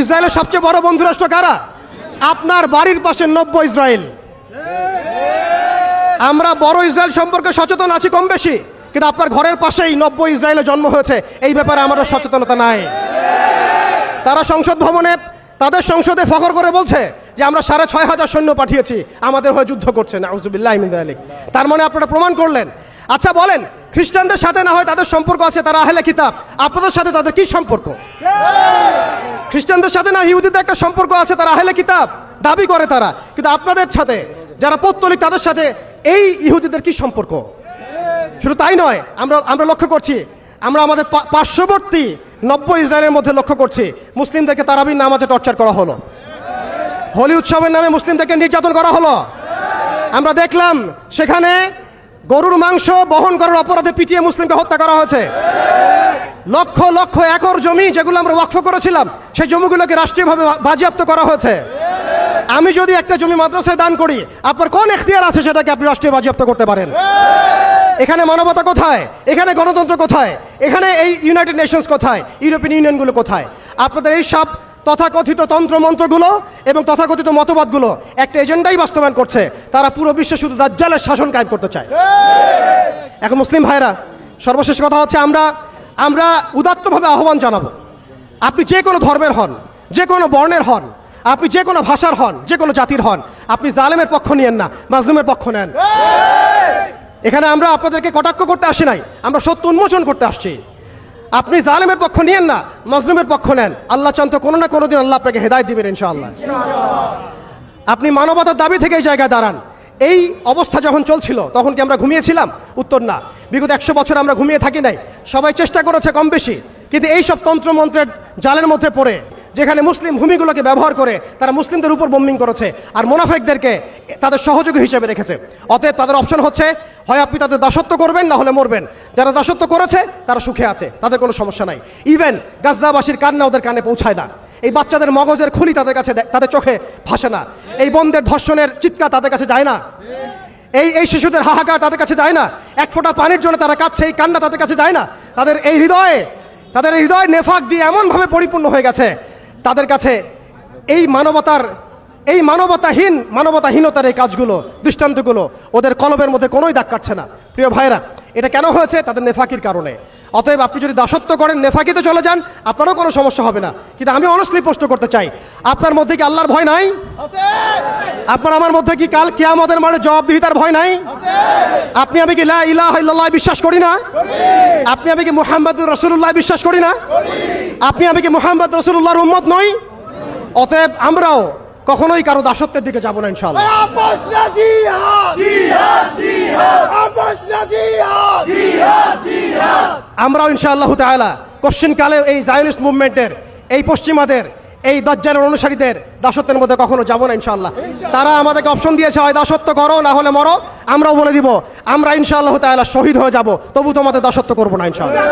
ইসরায়েলের সবচেয়ে বড় বন্ধু রাষ্ট্র কারা? আপনার বাড়ির পাশে নব্য ইসরায়েল। আমরা বড় ইসরায়েল সম্পর্কে সচেতন আছি কম বেশি, কিন্তু আপনার ঘরের পাশেই নব্য ইসরায়েলে জন্ম হয়েছে, এই ব্যাপারে আমাদের সচেতনতা নাই। তারা সংসদ ভবনে তাদের সংসদে ফখর করে বলছে যে আমরা 6,500 সৈন্য পাঠিয়েছি, আমাদের হয়ে যুদ্ধ করছে। নাউজুবিল্লাহি মিন যালিক। তার মানে আপনারা প্রমাণ করলেন। আচ্ছা বলেন, খ্রিস্টানদের সাথে না হয় তাদের সম্পর্ক আছে, তারা আহলে কিতাব, আপনাদের সাথে তাদের কি সম্পর্ক? খ্রিস্টানদের সাথে না ইহুদিদের একটা সম্পর্ক আছে, তারা আহলে কিতাব দাবি করে তারা, কিন্তু আপনাদের সাথে যারা পৌত্তলিক তাদের সাথে এই ইহুদিদের কি সম্পর্ক? শুধু তাই নয়, আমরা লক্ষ্য করছি, আমরা আমাদের পার্শ্ববর্তী নব্য ইসরায়েলের মধ্যে লক্ষ্য করছি মুসলিমদেরকে তারাবির নামাজে টর্চার করা হলো, হোলি উৎসবের নামে মুসলিমদেরকে নির্যাতন করা হলো। আমরা দেখলাম সেখানে গরুর মাংস বহন করার অপরাধে পিটিয়ে মুসলিমকে হত্যা করা হয়েছে। লক্ষ লক্ষ একর জমি যেগুলো আমরা ওয়াকফ করেছিলাম, সেই জমিগুলোকে রাষ্ট্রীয়ভাবে বাজেয়াপ্ত করা হয়েছে। আমি যদি একটা জমি মাদ্রাসায় দান করি, আপনার কোন এখতিয়ার আছে সেটাকে আপনি রাষ্ট্রীয় বাজেয়াপ্ত করতে পারেন? এখানে মানবতা কোথায়? এখানে গণতন্ত্র কোথায়? এখানে এই ইউনাইটেড নেশনস কোথায়? ইউরোপিয়ান ইউনিয়নগুলো কোথায়? আপনাদের এই সব তথাকথিত তন্ত্রমন্ত্রগুলো এবং তথাকথিত মতবাদগুলো একটা এজেন্ডাই বাস্তবায়ন করছে, তারা পুরো বিশ্বে শুধু দাজ্জালের শাসন কায়েম করতে চায়। এখন মুসলিম ভাইরা, সর্বশেষ কথা হচ্ছে, আমরা উদাত্তভাবে আহ্বান জানাবো, আপনি যে কোনো ধর্মের হন, যে কোনো বর্ণের হন, আপনি যে কোনো ভাষার হন, যে কোনো জাতির হন, আপনি জালেমের পক্ষ নিয়েন না, মাজলুমের পক্ষ নেন। এখানে আমরা আপনাদেরকে কটাক্ষ করতে আসি নাই, আমরা সত্য উন্মোচন করতে আসছি। আপনি জালেমের পক্ষ নিয়েন না, মাজলুমের পক্ষ নেন। আল্লাহ চান তো কোনো না কোনো দিন আল্লাহ আপনাকে হেদায়েত দিবেন ইনশাআল্লাহ। আপনি মানবতার দাবি থেকে এই জায়গায় দাঁড়ান। এই অবস্থা যখন চলছিল তখন কি আমরা ঘুমিয়েছিলাম? উত্তর না। বিগত 100 বছর আমরা ঘুমিয়ে থাকি নাই, সবাই চেষ্টা করেছে কম বেশি, কিন্তু এই সব তন্ত্রমন্ত্রের জালের মধ্যে পড়ে, যেখানে মুসলিম ভূমিগুলোকে ব্যবহার করে তারা মুসলিমদের উপর বোম্বিং করেছে আর মুনাফিকদেরকে তাদের সহযোগী হিসেবে রেখেছে। অতএব তাদের অপশন হচ্ছে, হয় আপনি তাদের দাসত্ব করবেন, না হলে মরবেন। যারা দাসত্ব করেছে তারা সুখে আছে, তাদের কোনো সমস্যা নাই। ইভেন গাজ্জাবাসীর কান্না ওদের কানে পৌঁছায় না, এই বাচ্চাদের মগজের খুলি তাদের কাছে, তাদের চোখে ভাসে না, এই বোনদের ধর্ষণের চিৎকার তাদের কাছে যায় না, এই শিশুদের হাহাকার তাদের কাছে যায় না, এক ফোঁটা পানির জন্য তারা কাঁদছে, এই কান্না তাদের কাছে যায় না। তাদের হৃদয় নেফাক দিয়ে এমনভাবে পরিপূর্ণ হয়ে গেছে, তাদের কাছে এই মানবতাহীনতার এই কাজগুলো, দৃষ্টান্তগুলো ওদের কলবের মধ্যে কোনোই দাগ কাটছে না। প্রিয় ভাইরা, এটা কেন হয়েছে? তাদের নেফাকির কারণে। অতএব আপনি যদি দাসত্ব করেন, নেফাকিতে চলে যান, আপনারও কোনো সমস্যা হবে না। কিন্তু আমি অনেস্টলি প্রশ্ন করতে চাই, আপনার মধ্যে কি আল্লাহর ভয় নাই? আপনার আমার মধ্যে কি কাল কিয়ামতের মাঠে জবাবদিহিতার ভয় নাই? আপনি আমি কি লা ইলাহা ইল্লাল্লাহ বিশ্বাস করি না? আপনি আমি কি মুহাম্মদুর রাসূলুল্লাহ বিশ্বাস করি না? আপনি আমি কি মুহাম্মদ রাসূলুল্লাহর উম্মত নই? অতএব আমরাও কখনোই কারো দাসত্বের দিকে যাব না ইনশাআল্লাহ। আমরাও ইনশাআল্লাহ তাআলা কোশ্চিনকালে এই জায়নিস্ট মুভমেন্টের, এই পশ্চিমাদের, এই দাজ্জালের অনুসারীদের দাসত্বের মধ্যে কখনো যাব না ইনশাআল্লাহ। তারা আমাদেরকে অপশন দিয়েছে, হয় দাসত্ব করো না হলে মরো। আমরাও বলে দিব, আমরা ইনশাআল্লাহ তাআলা শহীদ হয়ে যাব, তবু তোমাদের দাসত্ব করবো না ইনশাআল্লাহ।